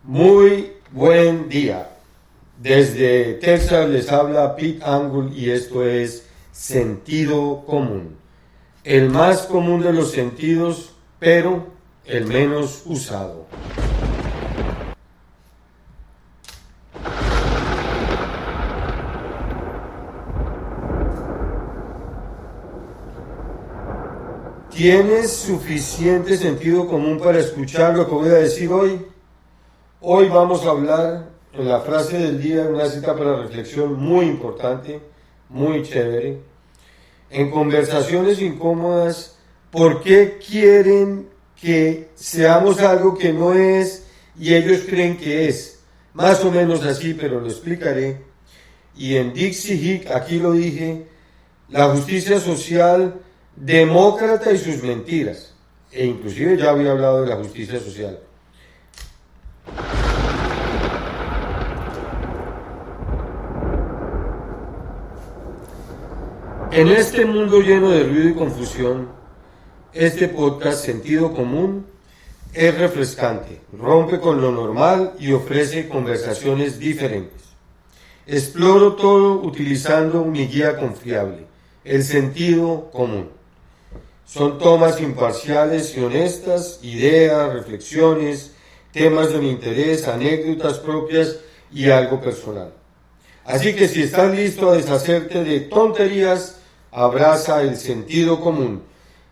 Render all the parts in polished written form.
Muy buen día. Desde Texas les habla Pete Angle y esto es Sentido Común. El más común de los sentidos, pero el menos usado. ¿Tienes suficiente sentido común para escuchar lo que voy a decir hoy? Hoy vamos a hablar en la frase del día, una cita para reflexión muy importante, muy chévere. En conversaciones incómodas, ¿por qué quieren que seamos algo que no es y ellos creen que es? Más o menos así, pero lo explicaré. Y en Dixie Hick, aquí lo dije, la justicia social demócrata y sus mentiras. E inclusive ya había hablado de la justicia social. En este mundo lleno de ruido y confusión, este podcast Sentido Común es refrescante, rompe con lo normal y ofrece conversaciones diferentes. Exploro todo utilizando mi guía confiable, el sentido común. Son tomas imparciales y honestas, ideas, reflexiones, temas de mi interés, anécdotas propias y algo personal. Así que si estás listo a deshacerte de tonterías, abraza el sentido común.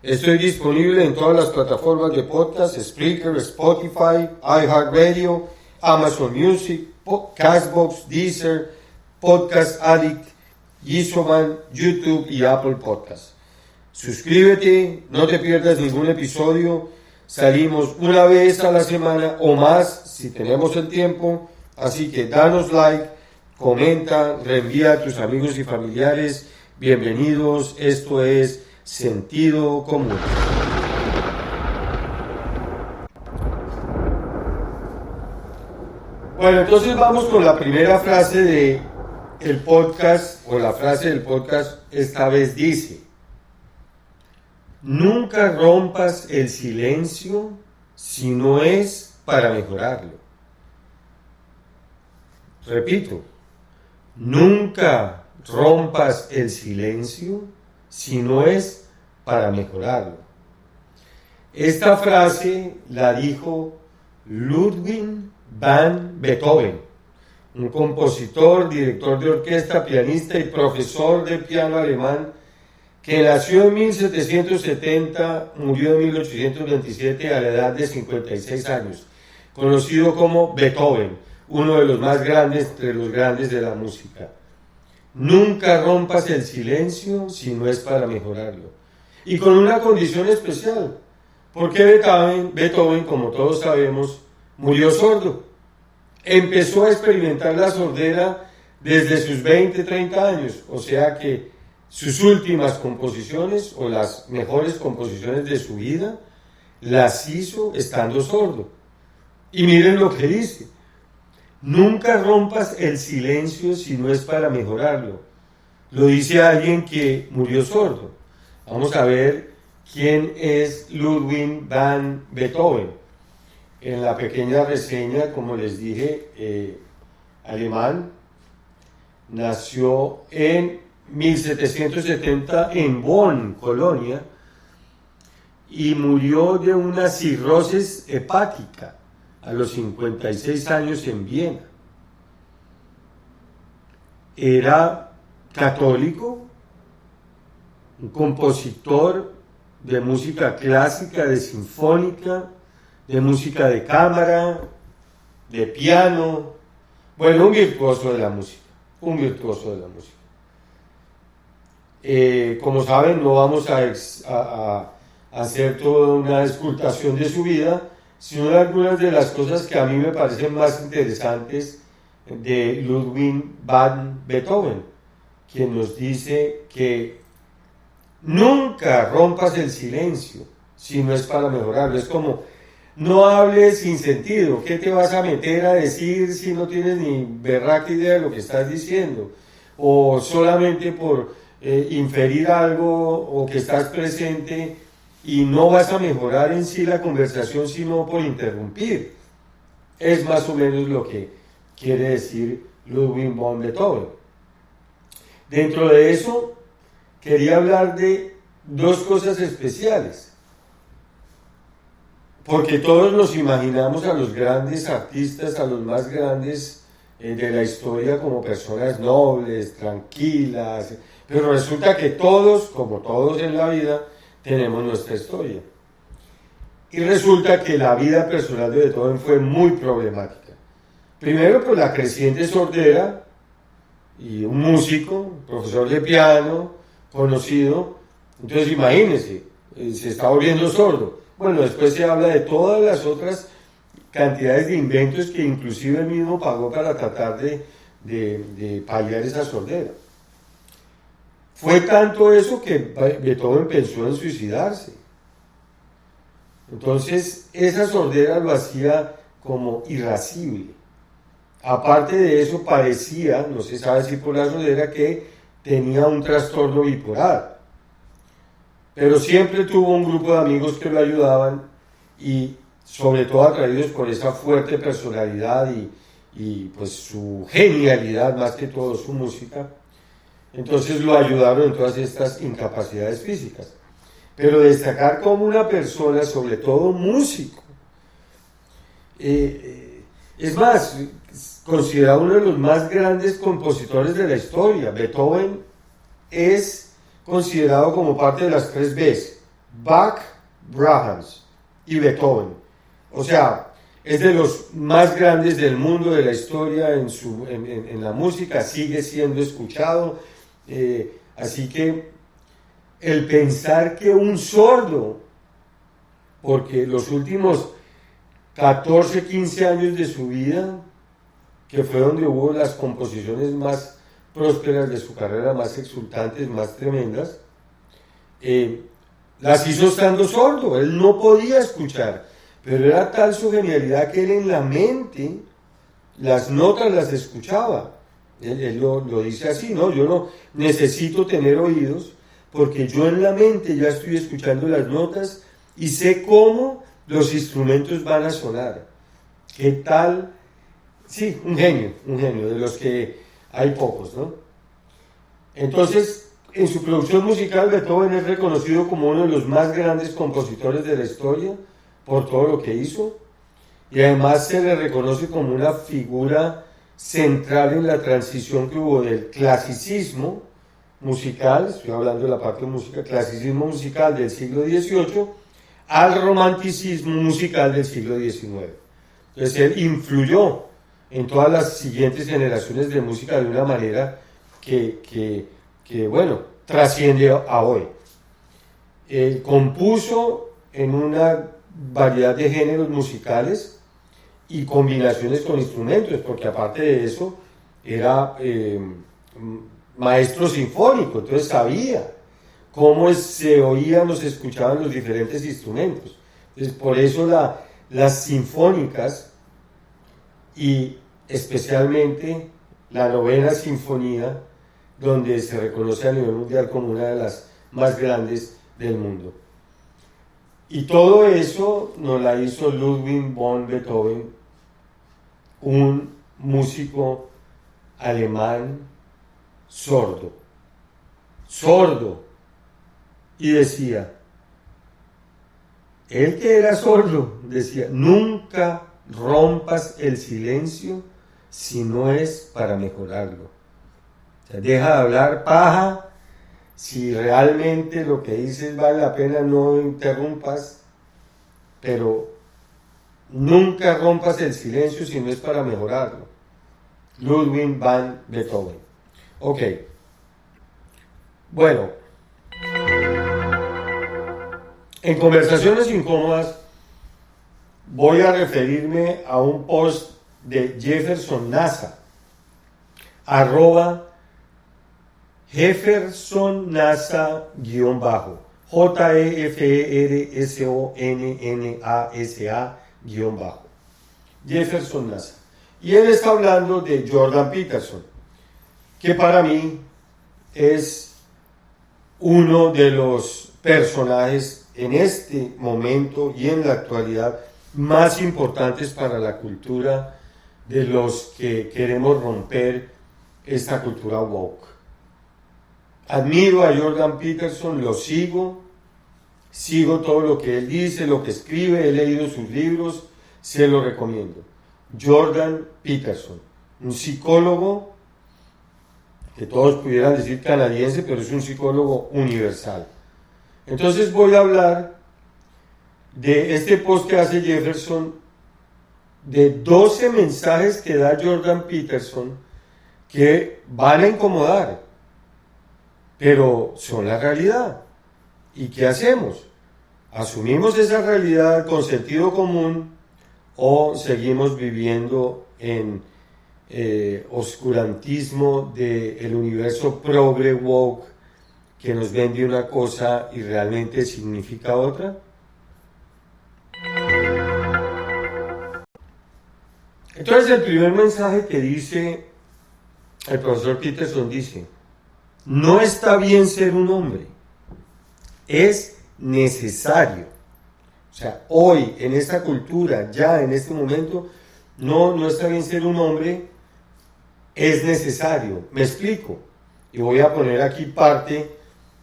Estoy disponible en todas las plataformas de podcast, Spreaker, Spotify, iHeartRadio, Amazon Music, Castbox, Deezer, Podcast Addict, Gizoman, YouTube y Apple Podcast. Suscríbete, no te pierdas ningún episodio. Salimos una vez a la semana o más si tenemos el tiempo. Así que danos like, comenta, reenvía a tus amigos y familiares. Bienvenidos, esto es Sentido Común. Bueno, entonces vamos con la primera frase de el podcast, o la frase del podcast esta vez dice: nunca rompas el silencio si no es para mejorarlo. Repito, nunca rompas el silencio si no es para mejorarlo. Esta frase la dijo Ludwig van Beethoven, un compositor, director de orquesta, pianista y profesor de piano alemán que nació en 1770, murió en 1827 a la edad de 56 años, conocido como Beethoven, uno de los más grandes entre los grandes de la música. Nunca rompas el silencio si no es para mejorarlo. Y con una condición especial, porque Beethoven, como todos sabemos, murió sordo. Empezó a experimentar la sordera desde sus 20, 30 años, o sea que sus últimas composiciones o las mejores composiciones de su vida las hizo estando sordo. Y miren lo que dice: nunca rompas el silencio si no es para mejorarlo. Lo dice alguien que murió sordo. Vamos a ver quién es Ludwig van Beethoven. En la pequeña reseña, como les dije, alemán, nació en 1770 en Bonn, Colonia, y murió de una cirrosis hepática a los 56 años en Viena. Era católico, un compositor de música clásica, de sinfónica, de música de cámara, de piano, bueno, un virtuoso de la música, como saben, no vamos a hacer toda una escultación de su vida, sino de algunas de las cosas que a mí me parecen más interesantes de Ludwig van Beethoven, quien nos dice que nunca rompas el silencio si no es para mejorarlo. Es como, no hables sin sentido. ¿Qué te vas a meter a decir si no tienes ni berraca idea de lo que estás diciendo? O solamente por inferir algo o que estás presente y no vas a mejorar en sí la conversación, sino por interrumpir. Es más o menos lo que quiere decir Ludwig van Beethoven. Dentro de eso, quería hablar de dos cosas especiales. Porque todos nos imaginamos a los grandes artistas, a los más grandes de la historia como personas nobles, tranquilas, pero resulta que todos, como todos en la vida, tenemos nuestra historia. Y resulta que la vida personal de Beethoven fue muy problemática. Primero por la creciente sordera, y un músico, profesor de piano, conocido, entonces imagínense, se está volviendo sordo. Bueno, después se habla de todas las otras cantidades de inventos que inclusive él mismo pagó para tratar de paliar esa sordera. Fue tanto eso que Beethoven pensó en suicidarse. Entonces, esa sordera lo hacía como irascible. Aparte de eso, parecía, no se sabe si por la sordera, que tenía un trastorno bipolar. Pero siempre tuvo un grupo de amigos que lo ayudaban y sobre todo atraídos por esa fuerte personalidad y pues su genialidad, más que todo su música. Entonces lo ayudaron en todas estas incapacidades físicas. Pero destacar como una persona, sobre todo músico, es más, considerado uno de los más grandes compositores de la historia. Beethoven es considerado como parte de las tres Bs: Bach, Brahms y Beethoven. O sea, es de los más grandes del mundo, de la historia en la música, sigue siendo escuchado. Así que el pensar que un sordo, porque los últimos 14, 15 años de su vida, que fue donde hubo las composiciones más prósperas de su carrera, más exultantes, más tremendas, las hizo estando sordo. Él no podía escuchar, pero era tal su genialidad que él en la mente las notas las escuchaba. Él lo dice así, ¿no? Yo no necesito tener oídos, porque yo en la mente ya estoy escuchando las notas y sé cómo los instrumentos van a sonar. ¿Qué tal? Sí, un genio, de los que hay pocos, ¿no? Entonces, en su producción musical, Beethoven es reconocido como uno de los más grandes compositores de la historia por todo lo que hizo, y además se le reconoce como una figura central en la transición que hubo del clasicismo musical, estoy hablando de la parte de música, clasicismo musical del siglo XVIII, al romanticismo musical del siglo XIX. Entonces él influyó en todas las siguientes generaciones de música de una manera que bueno, trasciende a hoy. Compuso en una variedad de géneros musicales y combinaciones con instrumentos, porque aparte de eso era maestro sinfónico, entonces sabía cómo se oían o se escuchaban los diferentes instrumentos. Entonces, por eso las sinfónicas, y especialmente la novena sinfonía, donde se reconoce a nivel mundial como una de las más grandes del mundo. Y todo eso nos la hizo Ludwig van Beethoven, un músico alemán sordo. Y decía, él que era sordo, decía, nunca rompas el silencio si no es para mejorarlo. O sea, deja de hablar paja. Si realmente lo que dices vale la pena, no interrumpas, pero nunca rompas el silencio si no es para mejorarlo. Ludwig van Beethoven. Ok. Bueno, en Conversaciones Incómodas voy a referirme a un post de Jefferson Nasa, @Jefferson Nasa _, JEFERSONNASA Jefferson Nasa. Y él está hablando de Jordan Peterson, que para mí es uno de los personajes en este momento y en la actualidad más importantes para la cultura de los que queremos romper esta cultura woke. Admiro a Jordan Peterson, lo sigo todo lo que él dice, lo que escribe, he leído sus libros, se lo recomiendo. Jordan Peterson, un psicólogo que todos pudieran decir canadiense, pero es un psicólogo universal. Entonces voy a hablar de este post que hace Jefferson, de 12 mensajes que da Jordan Peterson que van a incomodar, pero son la realidad. ¿Y qué hacemos? ¿Asumimos esa realidad con sentido común o seguimos viviendo en oscurantismo del universo progre woke que nos vende una cosa y realmente significa otra? Entonces el primer mensaje que dice el profesor Peterson dice: no está bien ser un hombre, es necesario. O sea, hoy en esta cultura, ya en este momento, no está bien ser un hombre, es necesario. Me explico, y voy a poner aquí parte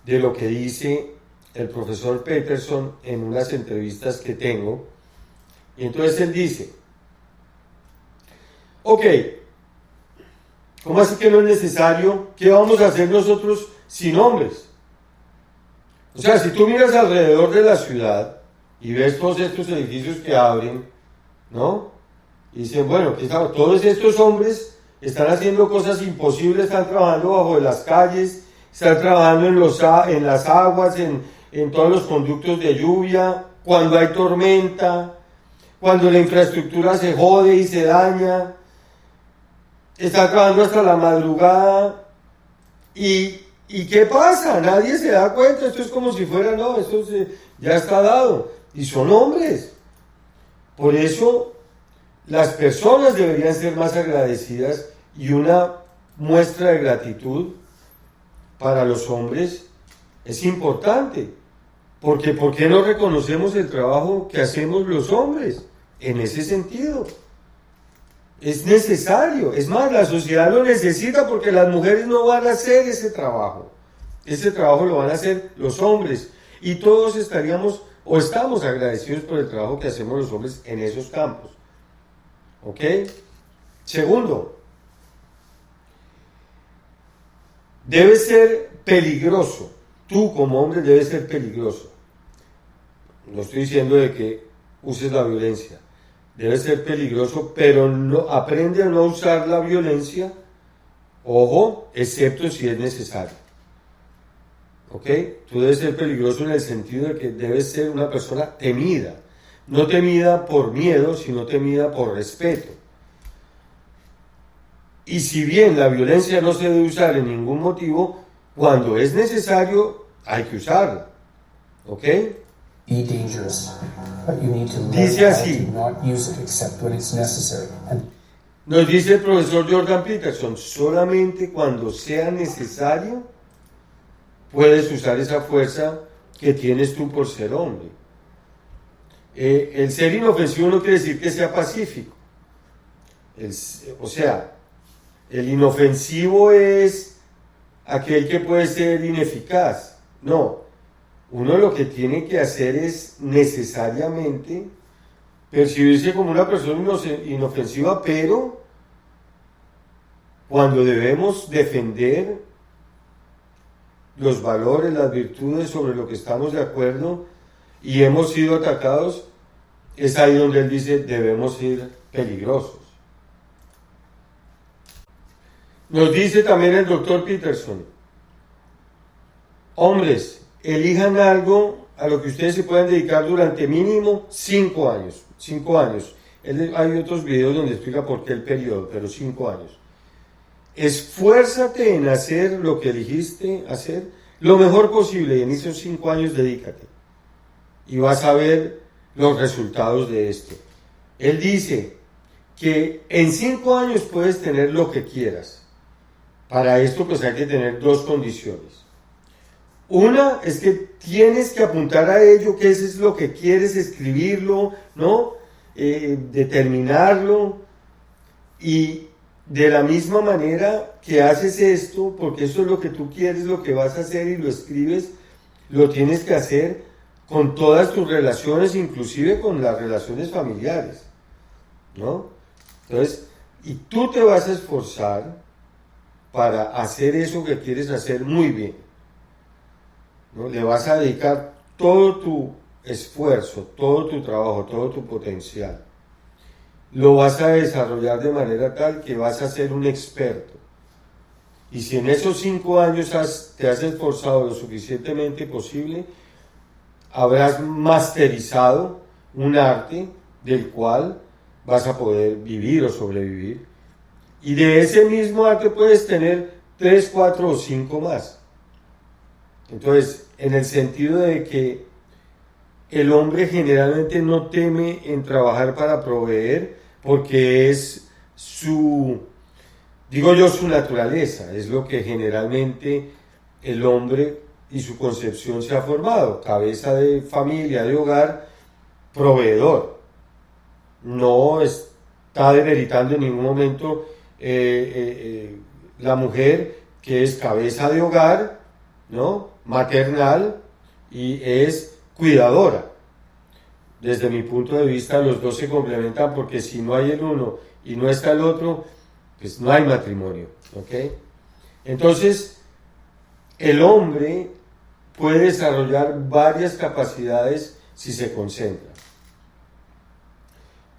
de lo que dice el profesor Peterson en unas entrevistas que tengo. Y entonces él dice: ok, ¿cómo así que no es necesario? ¿Qué vamos a hacer nosotros sin hombres? O sea, si tú miras alrededor de la ciudad y ves todos estos edificios que abren, ¿no? Y dicen, bueno, todos estos hombres están haciendo cosas imposibles, están trabajando bajo de las calles, están trabajando en las aguas, en todos los conductos de lluvia, cuando hay tormenta, cuando la infraestructura se jode y se daña, están trabajando hasta la madrugada. ¿Y qué pasa? Nadie se da cuenta. Esto es como si fuera, no, ya está dado. Y son hombres. Por eso las personas deberían ser más agradecidas, y una muestra de gratitud para los hombres es importante. Porque ¿por qué no reconocemos el trabajo que hacemos los hombres? En ese sentido. Es necesario. Es más, la sociedad lo necesita, porque las mujeres no van a hacer ese trabajo. Ese trabajo lo van a hacer los hombres. Y todos estaríamos o estamos agradecidos por el trabajo que hacemos los hombres en esos campos. ¿Ok? Segundo, debe ser peligroso. Tú como hombre debes ser peligroso. No estoy diciendo de que uses la violencia. Debe ser peligroso, pero no, aprende a no usar la violencia, ojo, excepto si es necesario. ¿Ok? Tú debes ser peligroso en el sentido de que debes ser una persona temida. No temida por miedo, sino temida por respeto. Y si bien la violencia no se debe usar en ningún motivo, cuando es necesario hay que usarla. ¿Ok? Be dangerous, but you need to learn Dice how así. to not use it except when it's necessary. Nos dice el profesor Jordan Peterson: solamente cuando sea necesario puedes usar esa fuerza que tienes tú por ser hombre. El ser inofensivo no quiere decir que sea pacífico. O sea, el inofensivo es aquel que puede ser ineficaz. No. Uno lo que tiene que hacer es necesariamente percibirse como una persona inofensiva, pero cuando debemos defender los valores, las virtudes sobre lo que estamos de acuerdo y hemos sido atacados, es ahí donde él dice debemos ser peligrosos. Nos dice también el doctor Peterson: hombres, elijan algo a lo que ustedes se puedan dedicar durante mínimo 5 años. 5 años. Hay otros videos donde explica por qué el periodo, pero 5 años. Esfuérzate en hacer lo que elegiste hacer lo mejor posible, y en esos 5 años dedícate. Y vas a ver los resultados de esto. Él dice que en 5 años puedes tener lo que quieras. Para esto pues hay que tener 2 condiciones. Una es que tienes que apuntar a ello, que eso es lo que quieres, escribirlo, ¿no? determinarlo, y de la misma manera que haces esto, porque eso es lo que tú quieres, lo que vas a hacer y lo escribes, lo tienes que hacer con todas tus relaciones, inclusive con las relaciones familiares, ¿no? Entonces, y tú te vas a esforzar para hacer eso que quieres hacer muy bien, ¿no? Le vas a dedicar todo tu esfuerzo, todo tu trabajo, todo tu potencial. Lo vas a desarrollar de manera tal que vas a ser un experto. Y si en esos 5 años te has esforzado lo suficientemente posible, habrás masterizado un arte del cual vas a poder vivir o sobrevivir. Y de ese mismo arte puedes tener 3, 4 o 5 más. Entonces, en el sentido de que el hombre generalmente no teme en trabajar para proveer, porque es su naturaleza, es lo que generalmente el hombre y su concepción se ha formado: cabeza de familia, de hogar, proveedor. No está demeritando en ningún momento la mujer, que es cabeza de hogar, ¿no? Maternal, y es cuidadora. Desde mi punto de vista, los dos se complementan, porque si no hay el uno y no está el otro, pues no hay matrimonio, ¿ok? Entonces, el hombre puede desarrollar varias capacidades si se concentra.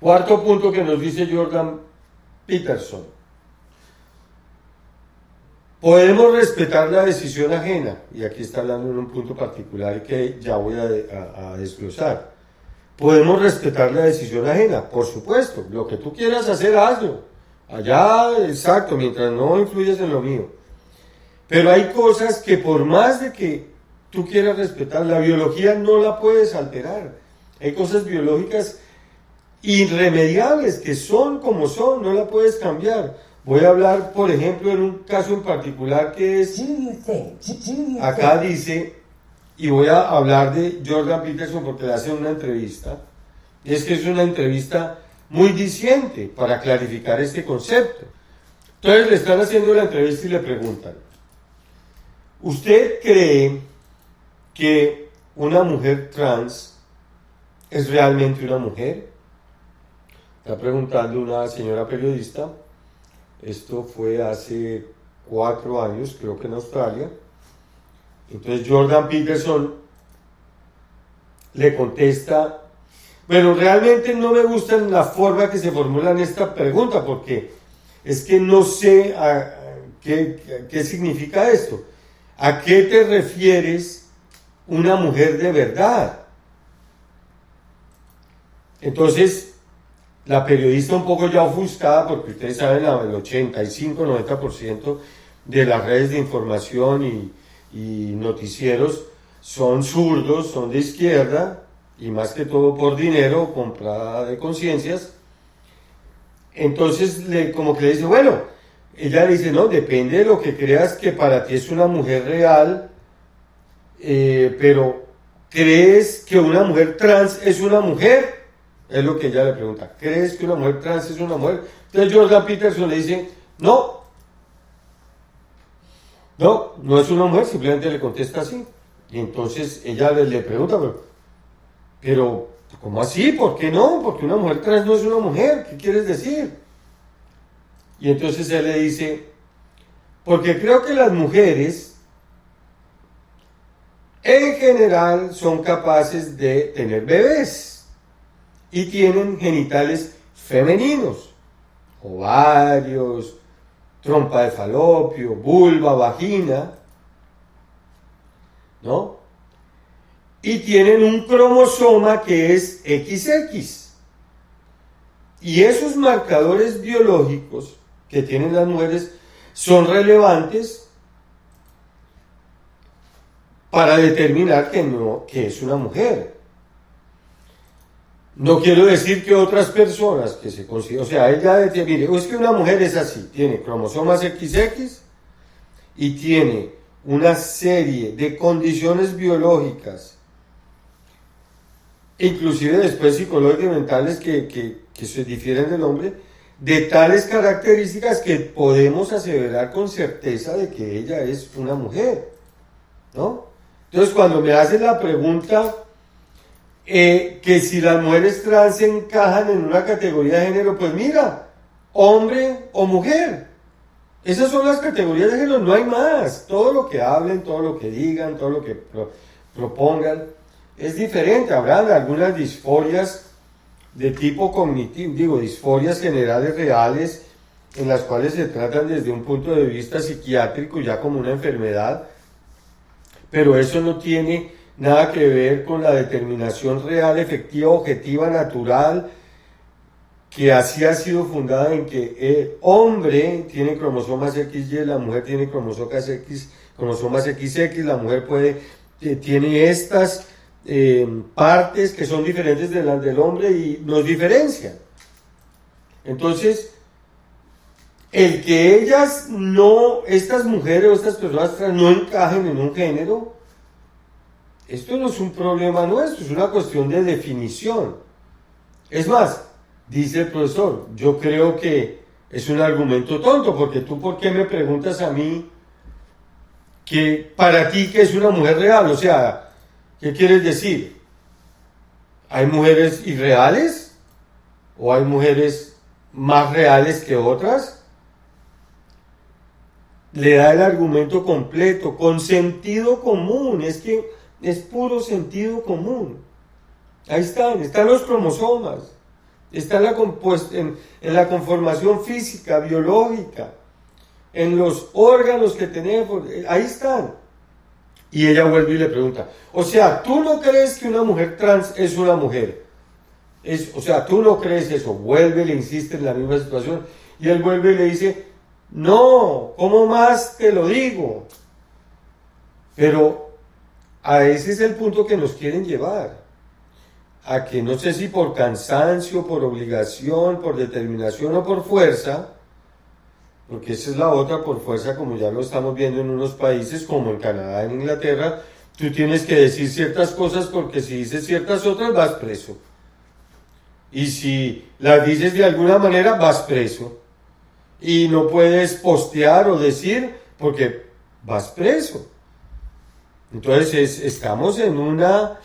Cuarto punto que nos dice Jordan Peterson: podemos respetar la decisión ajena, y aquí está hablando en un punto particular que ya voy a desglosar. Podemos respetar la decisión ajena, por supuesto, lo que tú quieras hacer, hazlo, allá, exacto, mientras no influyas en lo mío. Pero hay cosas que, por más de que tú quieras respetar, la biología no la puedes alterar. Hay cosas biológicas irremediables que son como son, no la puedes cambiar. Voy a hablar, por ejemplo, en un caso en particular que es, acá dice, y voy a hablar de Jordan Peterson porque le hacen una entrevista, y es que es una entrevista muy diciente para clarificar este concepto. Entonces le están haciendo la entrevista y le preguntan: ¿usted cree que una mujer trans es realmente una mujer? Está preguntando una señora periodista. Esto fue hace 4 años, creo que en Australia. Entonces Jordan Peterson le contesta: bueno, realmente no me gusta la forma que se formulan esta pregunta, porque es que no sé qué significa esto. ¿A qué te refieres una mujer de verdad? Entonces, la periodista, un poco ya ofuscada, porque ustedes saben, el 85-90% de las redes de información y noticieros son zurdos, son de izquierda, y más que todo por dinero, comprada de conciencias. Entonces, como que le dice, bueno, ella le dice, no, depende de lo que creas que para ti es una mujer real, pero ¿crees que una mujer trans es una mujer? Es lo que ella le pregunta. ¿Crees que una mujer trans es una mujer? Entonces Jordan Peterson le dice, no es una mujer, simplemente le contesta así. Y entonces ella le pregunta, pero ¿cómo así? ¿Por qué no? Porque una mujer trans no es una mujer. ¿Qué quieres decir? Y entonces él le dice, porque creo que las mujeres en general son capaces de tener bebés y tienen genitales femeninos, ovarios, trompa de falopio, vulva, vagina, ¿no? Y tienen un cromosoma que es XX. Y esos marcadores biológicos que tienen las mujeres son relevantes para determinar que es una mujer. No quiero decir que otras personas que se consideran, o sea, ella decía, mire, es que una mujer es así, tiene cromosomas XX y tiene una serie de condiciones biológicas inclusive después psicológicos y mentales que se difieren del hombre, de tales características que podemos aseverar con certeza de que ella es una mujer, ¿no? Entonces, cuando me hacen la pregunta que si las mujeres trans encajan en una categoría de género, pues mira, hombre o mujer. Esas son las categorías de género, no hay más. Todo lo que hablen, todo lo que digan, todo lo que propongan es diferente. Habrá algunas disforias de tipo cognitivo, digo, disforias generales reales, en las cuales se tratan desde un punto de vista psiquiátrico ya como una enfermedad, pero eso no tiene nada que ver con la determinación real, efectiva, objetiva, natural, que así ha sido fundada en que el hombre tiene cromosomas XY, la mujer tiene cromosomas XX, la mujer tiene estas partes que son diferentes de las del hombre y nos diferencian. Entonces, el que estas mujeres o estas personas trans no encajen en un género, esto no es un problema nuestro, es una cuestión de definición. Es más, dice el profesor, yo creo que es un argumento tonto, porque tú, ¿por qué me preguntas a mí que para ti que es una mujer real? O sea, ¿qué quieres decir? ¿Hay mujeres irreales? ¿O hay mujeres más reales que otras? Le da el argumento completo, con sentido común, es que es puro sentido común. Ahí están los cromosomas, está en la conformación física, biológica, en los órganos que tenemos, ahí están. Y ella vuelve y le pregunta, o sea, ¿tú no crees que una mujer trans es una mujer? O sea, ¿tú no crees eso? Vuelve, le insiste en la misma situación, y él vuelve y le dice, no, ¿cómo más te lo digo? Pero a ese es el punto que nos quieren llevar, a que no sé si por cansancio, por obligación, por determinación o por fuerza, porque esa es la otra, por fuerza, como ya lo estamos viendo en unos países como en Canadá, en Inglaterra, tú tienes que decir ciertas cosas porque si dices ciertas otras vas preso. Y si las dices de alguna manera vas preso. Y no puedes postear o decir porque vas preso. Entonces estamos en una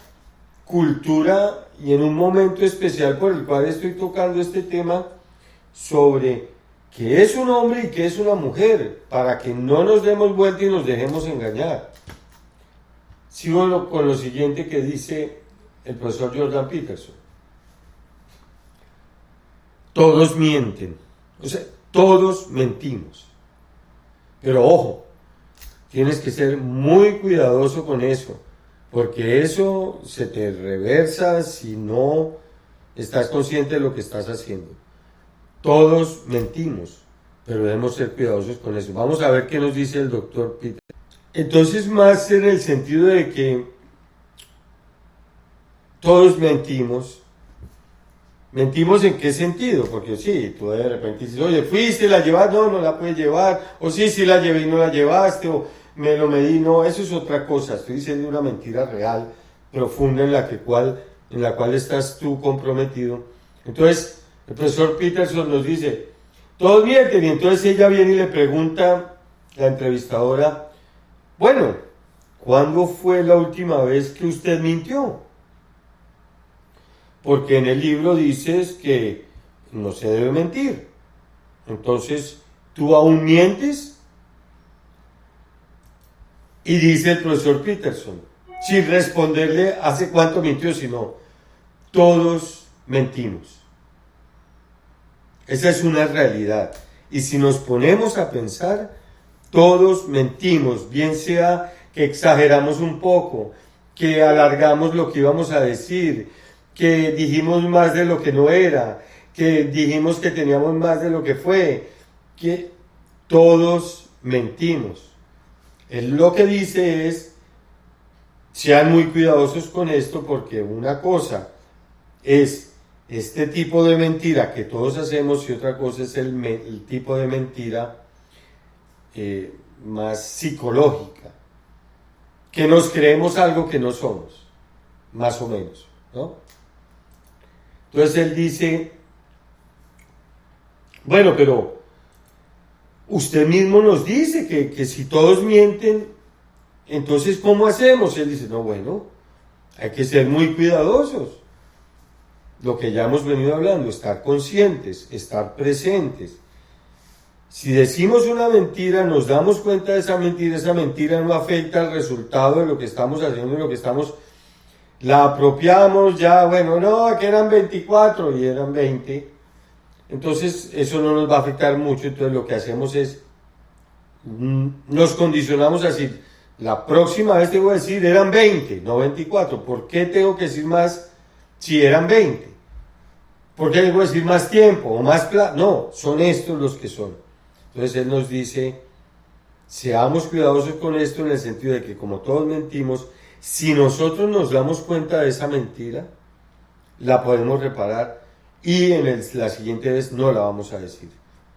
cultura y en un momento especial por el cual estoy tocando este tema sobre qué es un hombre y qué es una mujer, para que no nos demos vuelta y nos dejemos engañar. Sigo con lo siguiente que dice el profesor Jordan Peterson. Todos mienten, o sea, todos mentimos. Pero ojo, tienes que ser muy cuidadoso con eso, porque eso se te reversa si no estás consciente de lo que estás haciendo. Todos mentimos, pero debemos ser cuidadosos con eso. Vamos a ver qué nos dice el doctor Peter. Entonces, más en el sentido de que todos mentimos. ¿Mentimos en qué sentido? Porque sí, tú de repente dices, oye, fuiste, la llevaste, no la puedes llevar, o sí, la llevé y no la llevaste, o me lo medí, no, eso es otra cosa. Estoy diciendo una mentira real, profunda, en la cual estás tú comprometido. Entonces, el profesor Peterson nos dice, todos mienten, y entonces ella viene y le pregunta, la entrevistadora, bueno, ¿cuándo fue la última vez que usted mintió? Porque en el libro dices que no se debe mentir. Entonces, ¿tú aún mientes? Y dice el profesor Peterson, sin responderle hace cuánto mintió, sino todos mentimos. Esa es una realidad. Y si nos ponemos a pensar, todos mentimos, bien sea que exageramos un poco, que alargamos lo que íbamos a decir, que dijimos más de lo que no era, que dijimos que teníamos más de lo que fue, que todos mentimos. Él lo que dice es, sean muy cuidadosos con esto, porque una cosa es este tipo de mentira que todos hacemos y otra cosa es el tipo de mentira más psicológica, que nos creemos algo que no somos, más o menos, ¿no? Entonces él dice, bueno, pero usted mismo nos dice que si todos mienten, entonces ¿cómo hacemos? Él dice, no, bueno, hay que ser muy cuidadosos. Lo que ya hemos venido hablando, estar conscientes, estar presentes. Si decimos una mentira, nos damos cuenta de esa mentira no afecta al resultado de lo que estamos haciendo, de lo que estamos, la apropiamos ya, bueno, no, que eran 24 y eran 20, entonces eso no nos va a afectar mucho, entonces lo que hacemos es, nos condicionamos a decir, la próxima vez te voy a decir, eran 20, no 24, ¿por qué tengo que decir más si eran 20? ¿Por qué tengo que decir más tiempo o más plata? No, son estos los que son. Entonces él nos dice, seamos cuidadosos con esto en el sentido de que como todos mentimos, si nosotros nos damos cuenta de esa mentira, la podemos reparar y la siguiente vez no la vamos a decir,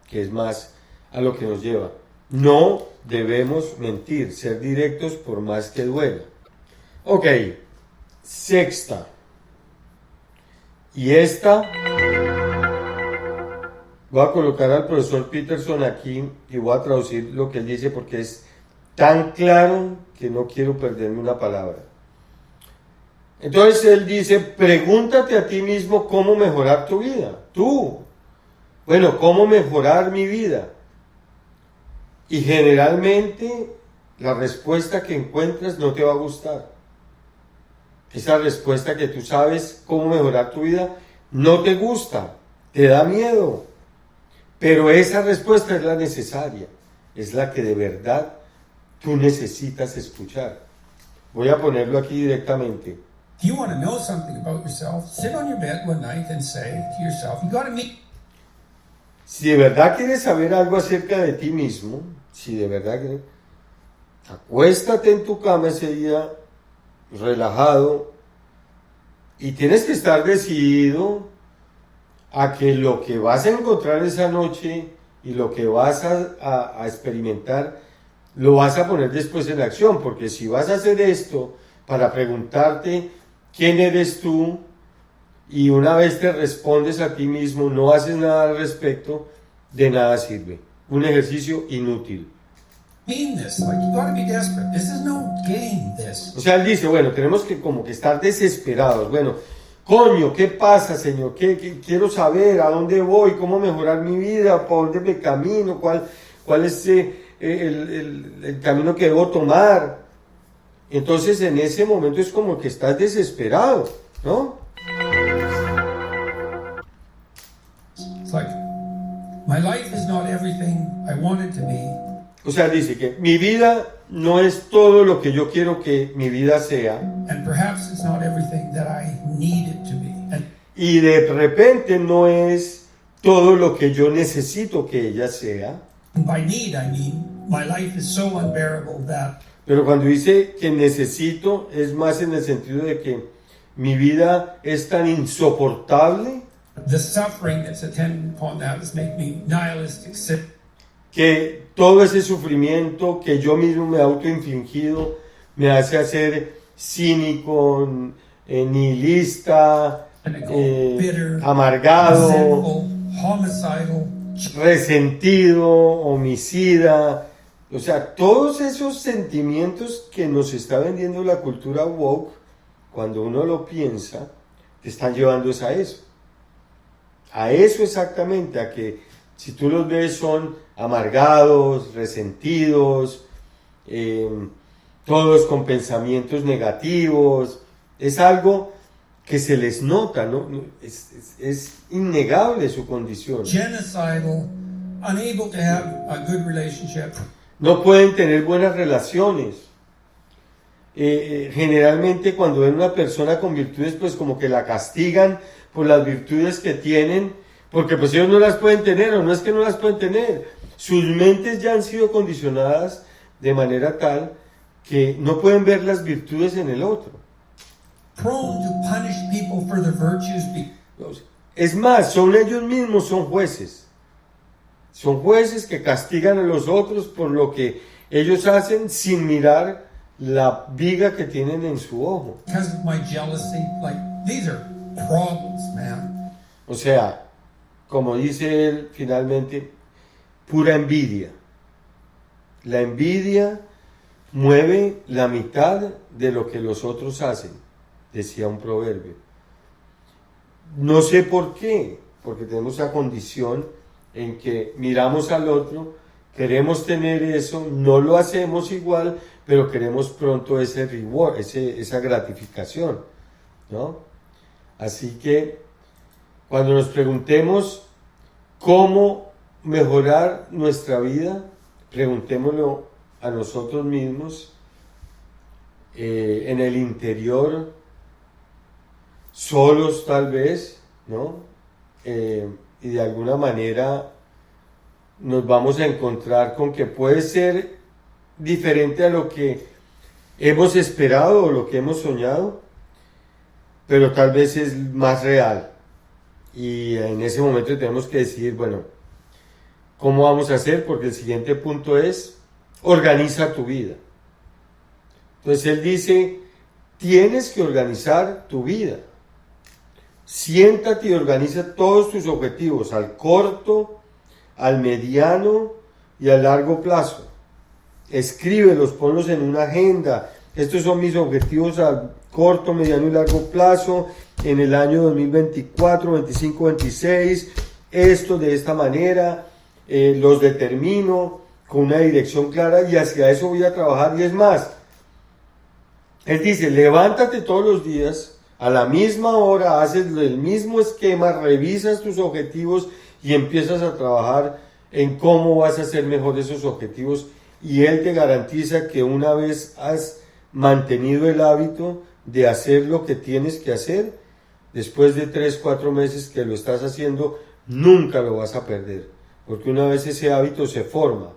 que es más a lo que nos lleva. No debemos mentir, ser directos por más que duela. Ok, sexta. Y esta, voy a colocar al profesor Peterson aquí y voy a traducir lo que él dice porque es tan claro que no quiero perderme una palabra. Entonces él dice, pregúntate a ti mismo cómo mejorar tu vida. Tú, bueno, ¿cómo mejorar mi vida? Y generalmente la respuesta que encuentras no te va a gustar. Esa respuesta que tú sabes cómo mejorar tu vida no te gusta, te da miedo. Pero esa respuesta es la necesaria, es la que de verdad tú necesitas escuchar. Voy a ponerlo aquí directamente. If you want to know something about yourself, sit on your bed one night and say to yourself, you got to meet. Si de verdad quieres saber algo acerca de ti mismo, si de verdad quieres, acuéstate en tu cama ese día, relajado, y tienes que estar decidido a que lo que vas a encontrar esa noche y lo que vas a experimentar, lo vas a poner después en acción, porque si vas a hacer esto para preguntarte quién eres tú, y una vez te respondes a ti mismo, no haces nada al respecto, de nada sirve. Un ejercicio inútil. Mean this, like you got to be desperate. This is no game, this. O sea, él dice, bueno, tenemos que como que estar desesperados. Bueno, coño, ¿qué pasa, Señor? ¿Qué quiero saber? ¿A dónde voy? ¿Cómo mejorar mi vida? ¿Por dónde me camino? ¿Cuál es el camino que debo tomar? Entonces, en ese momento es como que estás desesperado, ¿no? It's like, my life is not everything I want it to be. O sea, dice que mi vida no es todo lo que yo quiero que mi vida sea. And perhaps it's not everything that I need it to be. And Y de repente no es todo lo que yo necesito que ella sea. by need, I mean, my life is so unbearable that Pero cuando dice que necesito, es más en el sentido de que mi vida es tan insoportable the suffering that's attendant upon that has made me nihilistic, sick, que todo ese sufrimiento que yo mismo me he autoinfligido me hace hacer cínico, nihilista, bitter, amargado, resentful, homicidal, resentido, homicida. O sea, todos esos sentimientos que nos está vendiendo la cultura woke, cuando uno lo piensa, te están llevando a eso. A eso exactamente, a que si tú los ves son amargados, resentidos, todos con pensamientos negativos. Es algo que se les nota, ¿no? Es innegable su condición. genocidal, unable to have a good relationship. No pueden tener buenas relaciones. Generalmente cuando ven una persona con virtudes, pues como que la castigan por las virtudes que tienen, porque pues ellos no las pueden tener, o no es que no las pueden tener. Sus mentes ya han sido condicionadas de manera tal que no pueden ver las virtudes en el otro. Prone to punish people for their virtues. Es más, son ellos mismos, son jueces. Son jueces que castigan a los otros por lo que ellos hacen sin mirar la viga que tienen en su ojo. Because of my jealousy, like, these are problems, man. O sea, como dice él finalmente, pura envidia. La envidia mueve la mitad de lo que los otros hacen, decía un proverbio. No sé por qué, porque tenemos esa condición en que miramos al otro, queremos tener eso, no lo hacemos igual, pero queremos pronto ese reward, esa gratificación, ¿no? Así que cuando nos preguntemos cómo mejorar nuestra vida, preguntémoslo a nosotros mismos, en el interior, solos tal vez, ¿no? Y de alguna manera nos vamos a encontrar con que puede ser diferente a lo que hemos esperado o lo que hemos soñado, pero tal vez es más real. Y en ese momento tenemos que decidir, bueno, ¿cómo vamos a hacer? Porque el siguiente punto es, organiza tu vida. Entonces él dice, tienes que organizar tu vida. Siéntate y organiza todos tus objetivos, al corto, al mediano y a largo plazo. Escríbelos, ponlos en una agenda. Estos son mis objetivos a corto, mediano y largo plazo en el año 2024, 25, 26. Esto de esta manera, los determino con una dirección clara y hacia eso voy a trabajar. Y es más, él dice, levántate todos los días, a la misma hora, haces el mismo esquema, revisas tus objetivos y empiezas a trabajar en cómo vas a hacer mejor esos objetivos. Y él te garantiza que una vez has mantenido el hábito de hacer lo que tienes que hacer, después de 3, 4 meses que lo estás haciendo, nunca lo vas a perder. Porque una vez ese hábito se forma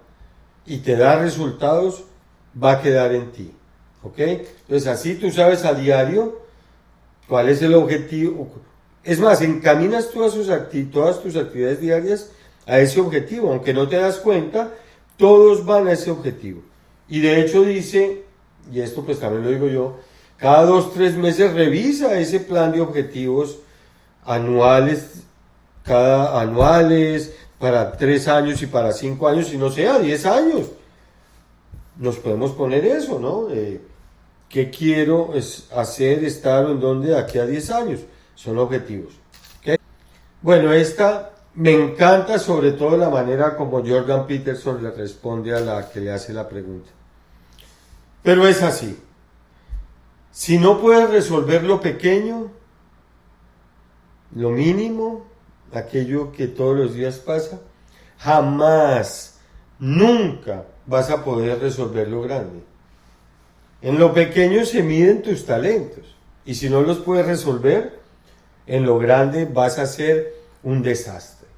y te da resultados, va a quedar en ti. ¿Ok? Entonces así tú sabes a diario cuál es el objetivo. Es más, encaminas todas tus actividades diarias a ese objetivo. Aunque no te das cuenta, todos van a ese objetivo. Y de hecho dice, y esto pues también lo digo yo, cada 2, 3 meses revisa ese plan de objetivos anuales, anuales, para 3 años y para 5 años, y no sea 10 años. Nos podemos poner eso, ¿no? ¿Qué quiero hacer, estar o en dónde de aquí a 10 años? Son objetivos. ¿Okay? Bueno, esta me encanta sobre todo la manera como Jordan Peterson le responde a la que le hace la pregunta. Pero es así. Si no puedes resolver lo pequeño, lo mínimo, aquello que todos los días pasa, jamás, nunca vas a poder resolver lo grande. En lo pequeño se miden tus talentos y si no los puedes resolver, en lo grande vas a ser un desastre.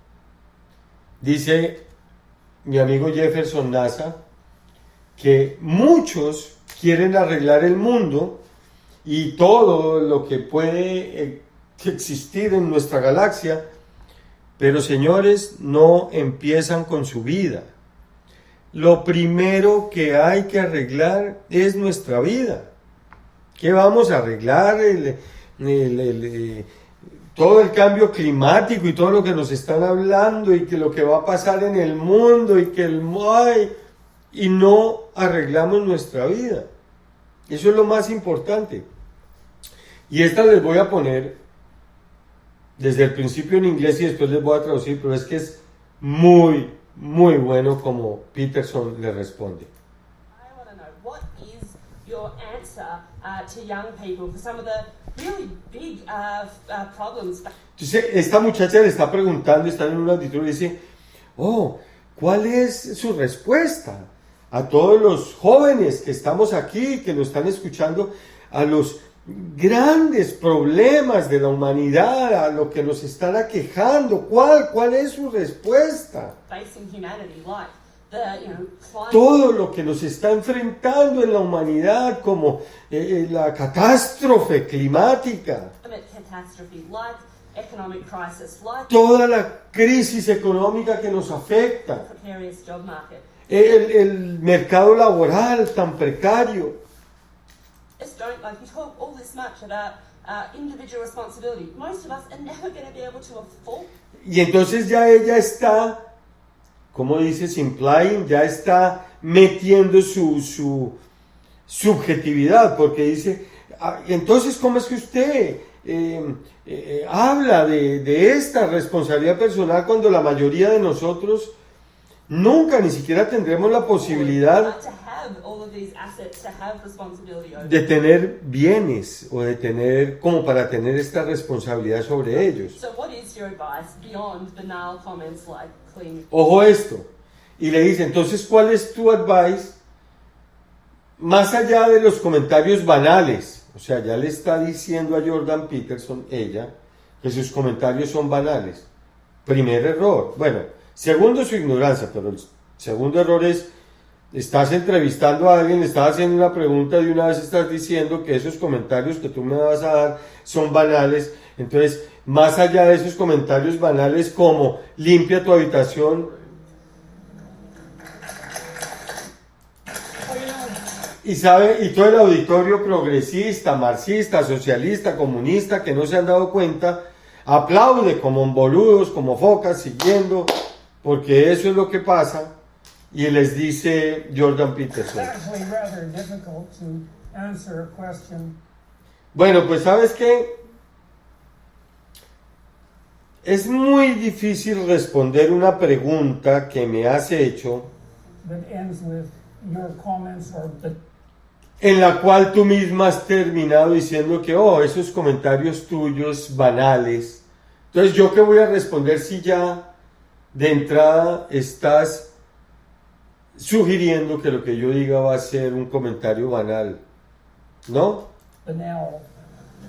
Dice mi amigo Jefferson Nasa que muchos quieren arreglar el mundo y todo lo que puede existir en nuestra galaxia, pero señores, no empiezan con su vida. Lo primero que hay que arreglar es nuestra vida. ¿Qué vamos a arreglar? Todo el cambio climático y todo lo que nos están hablando y que lo que va a pasar en el mundo y no arreglamos nuestra vida. Eso es lo más importante. Y esta les voy a poner desde el principio en inglés y después les voy a traducir, pero es que es muy bueno como Peterson le responde. I want to know, what is your answer to young people for some of the really big problems? Entonces, esta muchacha le está preguntando, está en un auditorio y dice, ¿cuál es su respuesta a todos los jóvenes que estamos aquí, que nos están escuchando, a los grandes problemas de la humanidad, a lo que nos están aquejando? ¿Cuál es su respuesta? Facing humanity, like climate. Todo lo que nos está enfrentando en la humanidad, como la catástrofe climática, Catastrophe, like economic crisis, like toda la crisis económica que nos afecta, precarious job market. el mercado laboral tan precario. Just don't, you talk all this much about individual responsibility. Most of us are never going to be able to afford. Y entonces ya ella está, como dices, implying, ya está metiendo su subjetividad, porque dice, entonces, ¿cómo es que usted habla de esta responsabilidad personal cuando la mayoría de nosotros nunca ni siquiera tendremos la posibilidad To have all of these assets, to have responsibility over. de tener bienes o de tener, como para tener esta responsabilidad sobre ellos? So what is your advice beyond banal comments like clean? Ojo esto. Y le dice, entonces, ¿cuál es tu advice? Más allá de los comentarios banales. O sea, ya le está diciendo a Jordan Peterson, ella, que sus comentarios son banales. Primer error. Bueno, segundo, su ignorancia, pero el segundo error es, estás entrevistando a alguien, le estás haciendo una pregunta y una vez estás diciendo que esos comentarios que tú me vas a dar son banales. Entonces, más allá de esos comentarios banales como limpia tu habitación, y todo el auditorio progresista, marxista, socialista, comunista que no se han dado cuenta, aplaude como boludos, como focas, siguiendo, porque eso es lo que pasa. Y les dice Jordan Peterson, actually rather difficult to answer a question bueno, pues ¿sabes qué? Es muy difícil responder una pregunta que me has hecho that ends with your comments or the en la cual tú misma has terminado diciendo que, esos comentarios tuyos banales. Entonces, ¿yo qué voy a responder si ya de entrada estás sugiriendo que lo que yo diga va a ser un comentario banal? ¿No? banal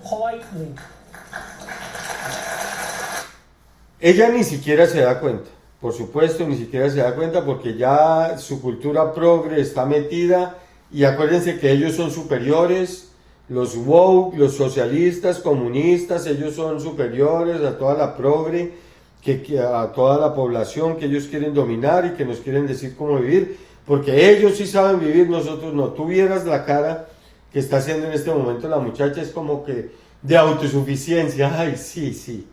politely. Ella ni siquiera se da cuenta. Por supuesto, ni siquiera se da cuenta porque ya su cultura progre está metida. Y acuérdense que ellos son superiores, los woke, los socialistas, comunistas, ellos son superiores a toda la progre, a toda la población que ellos quieren dominar y que nos quieren decir cómo vivir, porque ellos sí saben vivir, nosotros no. Tú vieras la cara que está haciendo en este momento la muchacha, es como que de autosuficiencia. Ay, sí, sí.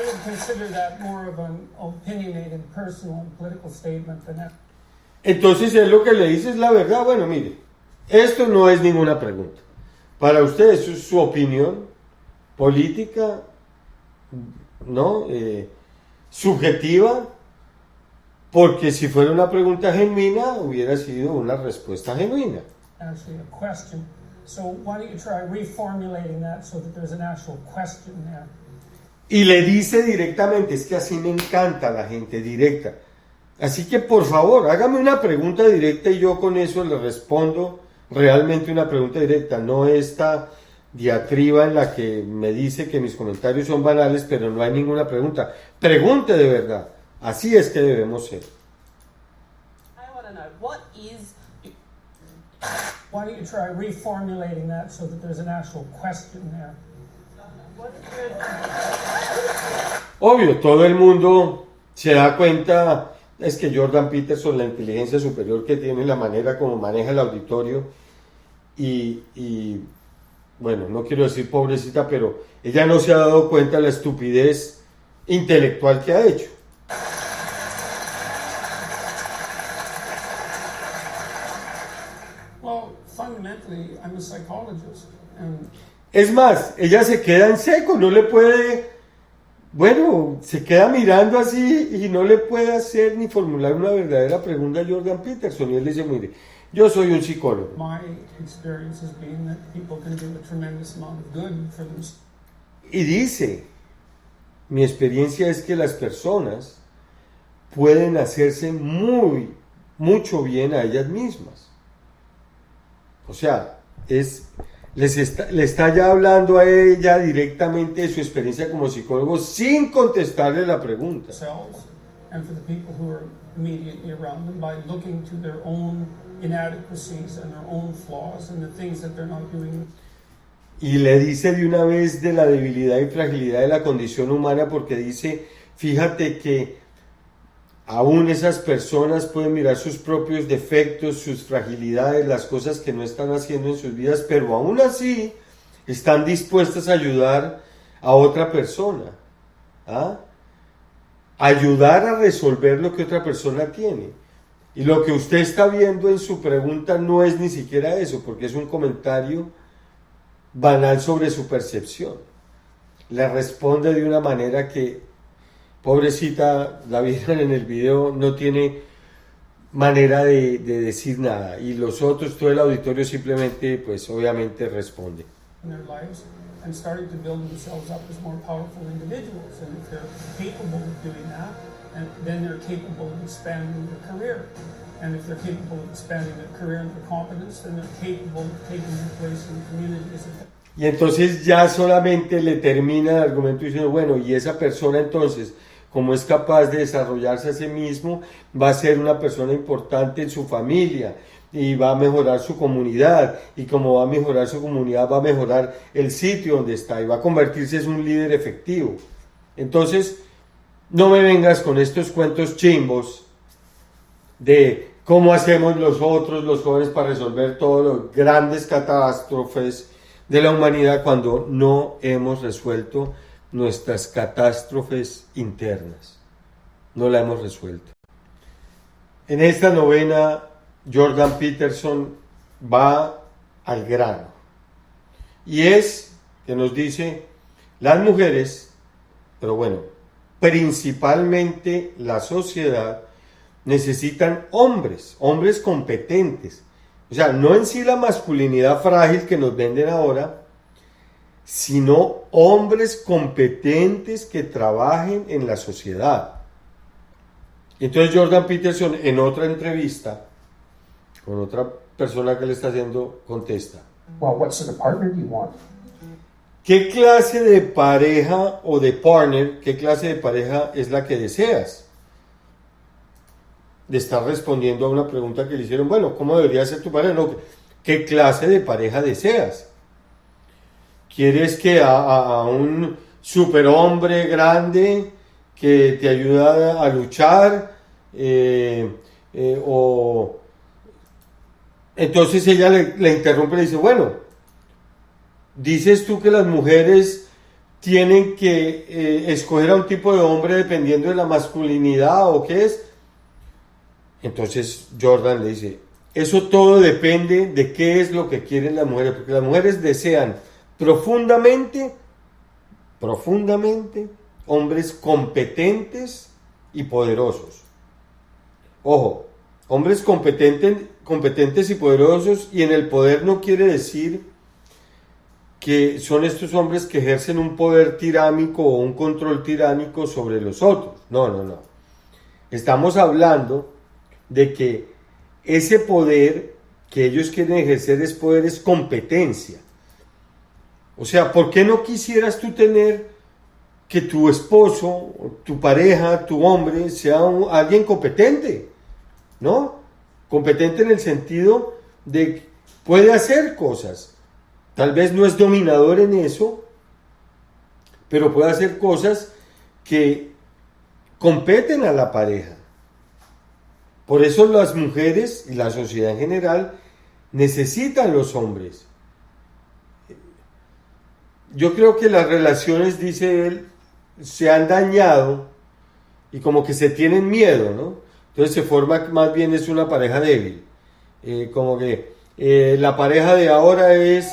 I would consider that more of an opinionated, personal, political statement than that. Entonces él lo que le dice es la verdad. Bueno, mire, esto no es ninguna pregunta. Para usted eso es su opinión política, ¿no? Subjetiva, porque si fuera una pregunta genuina, hubiera sido una respuesta genuina. Actually, a question. So why don't you try reformulating that so that there's an actual question there? Y le dice directamente, es que así me encanta la gente directa. Así que por favor, hágame una pregunta directa y yo con eso le respondo realmente una pregunta directa, no esta diatriba en la que me dice que mis comentarios son banales, pero no hay ninguna pregunta. Pregunte de verdad. Así es que debemos ser. I want to know, what is... Why don't you try reformulating that so that there's an actual question there? Obvio, todo el mundo se da cuenta, es que Jordan Peterson, la inteligencia superior que tiene, la manera como maneja el auditorio, y bueno, no quiero decir pobrecita, pero ella no se ha dado cuenta de la estupidez intelectual que ha hecho. Well, fundamentally, I'm a psychologist, and Es más, ella se queda en seco, no le puede, bueno, se queda mirando así y no le puede hacer ni formular una verdadera pregunta a Jordan Peterson. Y él dice, mire, yo soy un psicólogo. my experience has been that people can do a tremendous amount of good for themselves. Y dice, mi experiencia es que las personas pueden hacerse mucho bien a ellas mismas. O sea, le está ya hablando a ella directamente de su experiencia como psicólogo sin contestarle la pregunta. Themselves and for the people who are immediately around them by looking to their own inadequacies and their own flaws and the things that they're not doing. Y le dice de una vez de la debilidad y fragilidad de la condición humana, porque dice, fíjate que aún esas personas pueden mirar sus propios defectos, sus fragilidades, las cosas que no están haciendo en sus vidas, pero aún así están dispuestas a ayudar a otra persona, ¿ah? Ayudar a resolver lo que otra persona tiene. Y lo que usted está viendo en su pregunta no es ni siquiera eso, porque es un comentario banal sobre su percepción. Le responde de una manera que, pobrecita, la vieron en el video, no tiene manera de decir nada. Y los otros, todo el auditorio simplemente, pues obviamente responde. In their lives and starting to build themselves up as more powerful individuals. And if they're capable of doing that, and then they're capable of expanding their career. And if they're capable of expanding their career and their competence, then they're capable of taking their place in the community as a... Y entonces ya solamente le termina el argumento diciendo, bueno, y esa persona entonces, como es capaz de desarrollarse a sí mismo, va a ser una persona importante en su familia y va a mejorar su comunidad, y como va a mejorar su comunidad, va a mejorar el sitio donde está y va a convertirse en un líder efectivo. Entonces, no me vengas con estos cuentos chimbos de cómo hacemos nosotros, los jóvenes, para resolver todas las grandes catástrofes de la humanidad cuando no hemos resuelto nuestras catástrofes internas. No la hemos resuelto. En esta novena, Jordan Peterson va al grano. Y es que nos dice, las mujeres, pero bueno, principalmente la sociedad, necesitan hombres competentes. O sea, no en sí la masculinidad frágil que nos venden ahora, sino hombres competentes que trabajen en la sociedad. Entonces Jordan Peterson, en otra entrevista con otra persona que le está haciendo, contesta: Well, what sort of partner do you want? ¿Qué clase de pareja o de partner, qué clase de pareja es la que deseas? Le está respondiendo a una pregunta que le hicieron, bueno, ¿cómo debería ser tu pareja? No, ¿qué clase de pareja deseas? ¿Quieres que a un superhombre grande que te ayuda a luchar? O entonces ella le interrumpe y le dice, bueno, dices tú que las mujeres tienen que escoger a un tipo de hombre dependiendo de la masculinidad o qué es. Entonces Jordan le dice, eso todo depende de qué es lo que quieren las mujeres, porque las mujeres desean profundamente hombres competentes y poderosos. Ojo, hombres competentes y poderosos, y en el poder no quiere decir que son estos hombres que ejercen un poder tiránico o un control tiránico sobre los otros. No. Estamos hablando de que ese poder que ellos quieren ejercer es poder, es competencia. O sea, ¿por qué no quisieras tú tener que tu esposo, tu pareja, tu hombre sea alguien competente? ¿No? Competente en el sentido de que puede hacer cosas. Tal vez no es dominador en eso, pero puede hacer cosas que competen a la pareja. Por eso las mujeres y la sociedad en general necesitan los hombres. Yo creo que las relaciones, dice él, se han dañado y como que se tienen miedo, ¿no? Entonces se forma más bien es una pareja débil. Como que la pareja de ahora es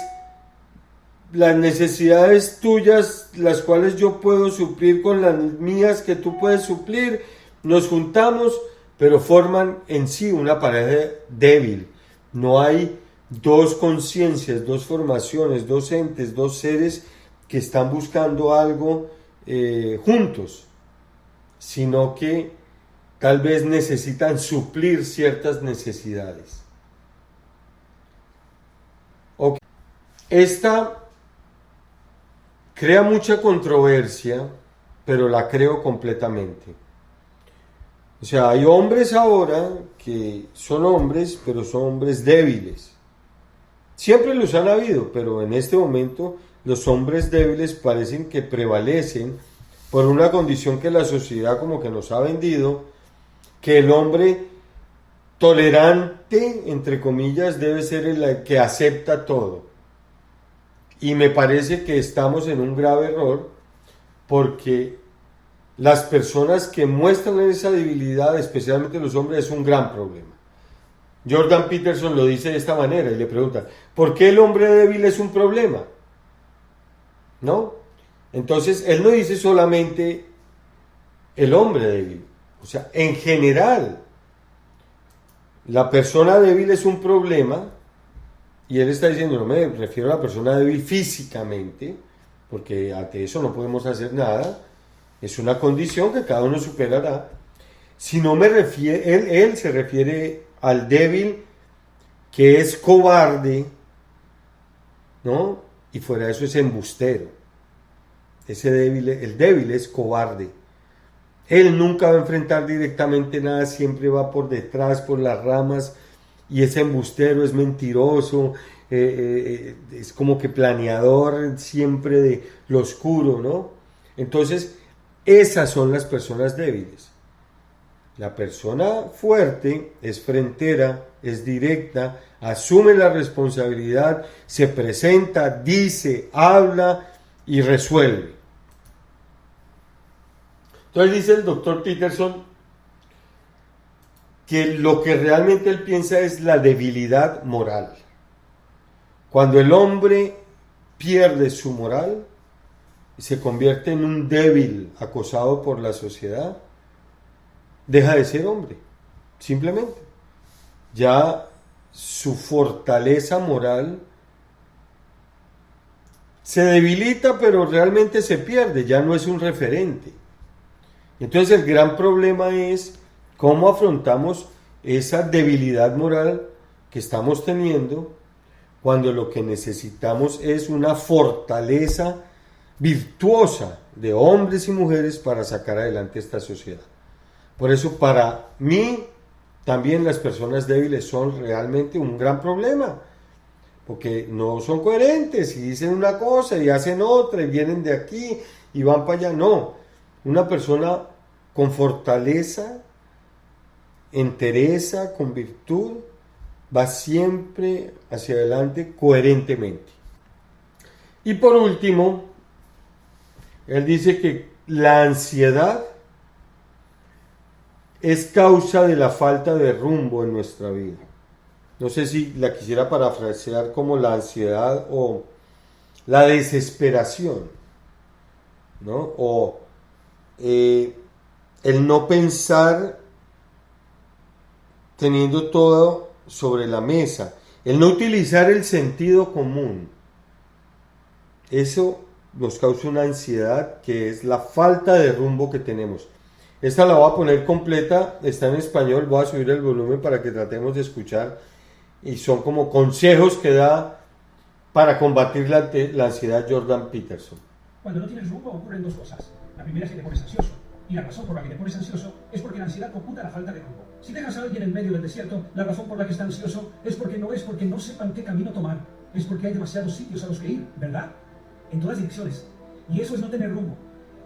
las necesidades tuyas, las cuales yo puedo suplir con las mías que tú puedes suplir. Nos juntamos, pero forman en sí una pareja débil. No hay dos conciencias, dos formaciones, dos entes, dos seres que están buscando algo juntos, sino que tal vez necesitan suplir ciertas necesidades. Okay. Esta crea mucha controversia, pero la creo completamente. O sea, hay hombres ahora que son hombres, pero son hombres débiles. Siempre los han habido, pero en este momento los hombres débiles parecen que prevalecen por una condición que la sociedad como que nos ha vendido, que el hombre tolerante, entre comillas, debe ser el que acepta todo. Y me parece que estamos en un grave error, porque las personas que muestran esa debilidad, especialmente los hombres, es un gran problema. Jordan Peterson lo dice de esta manera y le pregunta, ¿por qué el hombre débil es un problema? ¿No? Entonces, él no dice solamente el hombre débil, o sea, en general, la persona débil es un problema, y él está diciendo, no me refiero a la persona débil físicamente, porque ante eso no podemos hacer nada, es una condición que cada uno superará, sino él se refiere al débil que es cobarde, ¿no? Y fuera de eso es embustero. Ese débil, el débil es cobarde. Él nunca va a enfrentar directamente nada, siempre va por detrás, por las ramas, y es embustero, es mentiroso, es como que planeador siempre de lo oscuro, ¿no? Entonces, esas son las personas débiles. La persona fuerte es frentera, es directa, asume la responsabilidad, se presenta, dice, habla y resuelve. Entonces dice el doctor Peterson que lo que realmente él piensa es la debilidad moral. Cuando el hombre pierde su moral y se convierte en un débil acosado por la sociedad, deja de ser hombre, simplemente. Ya su fortaleza moral se debilita, pero realmente se pierde, ya no es un referente. Entonces el gran problema es cómo afrontamos esa debilidad moral que estamos teniendo cuando lo que necesitamos es una fortaleza virtuosa de hombres y mujeres para sacar adelante esta sociedad. Por eso para mí también las personas débiles son realmente un gran problema, porque no son coherentes y dicen una cosa y hacen otra y vienen de aquí y van para allá. No, una persona con fortaleza, entereza, con virtud, va siempre hacia adelante coherentemente. Y por último, él dice que la ansiedad es causa de la falta de rumbo en nuestra vida. No sé si la quisiera parafrasear como la ansiedad o la desesperación, ¿no? O el no pensar teniendo todo sobre la mesa, el no utilizar el sentido común. Eso nos causa una ansiedad que es la falta de rumbo que tenemos. Esta la voy a poner completa, está en español, voy a subir el volumen para que tratemos de escuchar, y son como consejos que da para combatir la ansiedad Jordan Peterson. Cuando no tienes rumbo ocurren dos cosas. La primera es que te pones ansioso. Y la razón por la que te pones ansioso es porque la ansiedad computa la falta de rumbo. Si dejas a alguien en medio del desierto, la razón por la que está ansioso es porque no sepan qué camino tomar. Es porque hay demasiados sitios a los que ir, ¿verdad? En todas direcciones. Y eso es no tener rumbo.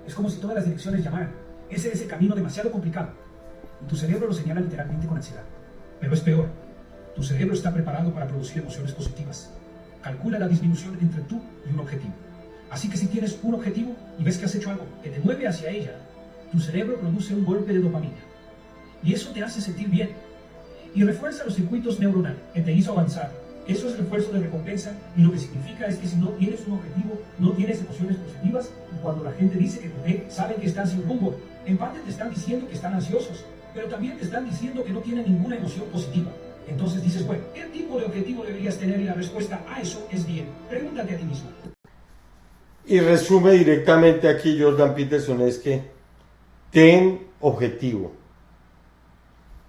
Es como si todas las direcciones llamaran. Ese es el camino demasiado complicado. Y tu cerebro lo señala literalmente con ansiedad. Pero es peor. Tu cerebro está preparado para producir emociones positivas. Calcula la disminución entre tú y un objetivo. Así que si tienes un objetivo y ves que has hecho algo que te mueve hacia ella, tu cerebro produce un golpe de dopamina. Y eso te hace sentir bien. Y refuerza los circuitos neuronales que te hizo avanzar. Eso es refuerzo de recompensa, y lo que significa es que si no tienes un objetivo, no tienes emociones positivas. Y cuando la gente dice que te ve, saben que están sin rumbo. En parte te están diciendo que están ansiosos, pero también te están diciendo que no tienen ninguna emoción positiva. Entonces dices, bueno, ¿qué tipo de objetivo deberías tener? Y la respuesta a eso es bien. Pregúntate a ti mismo. Y resume directamente aquí Jordan Peterson es que ten objetivo.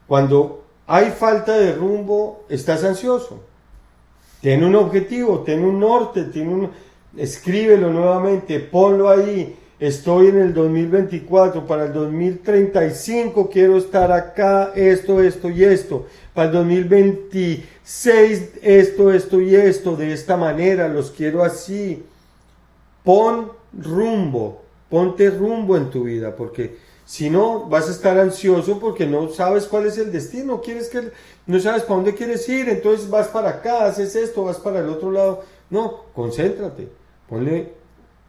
Cuando hay falta de rumbo, estás ansioso. Ten un objetivo, ten un norte, escríbelo nuevamente, ponlo ahí. Estoy en el 2024, para el 2035 quiero estar acá, esto y esto. Para el 2026, esto y esto, de esta manera, los quiero así. Pon rumbo, ponte rumbo en tu vida, porque Si no, vas a estar ansioso porque no sabes cuál es el destino, no sabes para dónde quieres ir, entonces vas para acá, haces esto, vas para el otro lado. No, concéntrate, ponle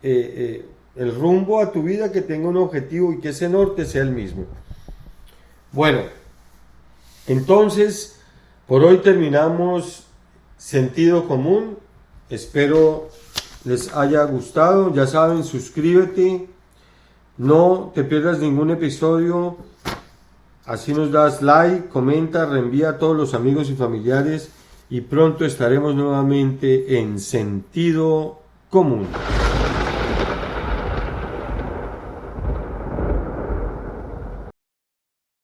el rumbo a tu vida que tenga un objetivo y que ese norte sea el mismo. Bueno, entonces, por hoy terminamos Sentido Común. Espero les haya gustado. Ya saben, suscríbete. No te pierdas ningún episodio. Así nos das like, comenta, reenvía a todos los amigos y familiares. Y pronto estaremos nuevamente en Sentido Común.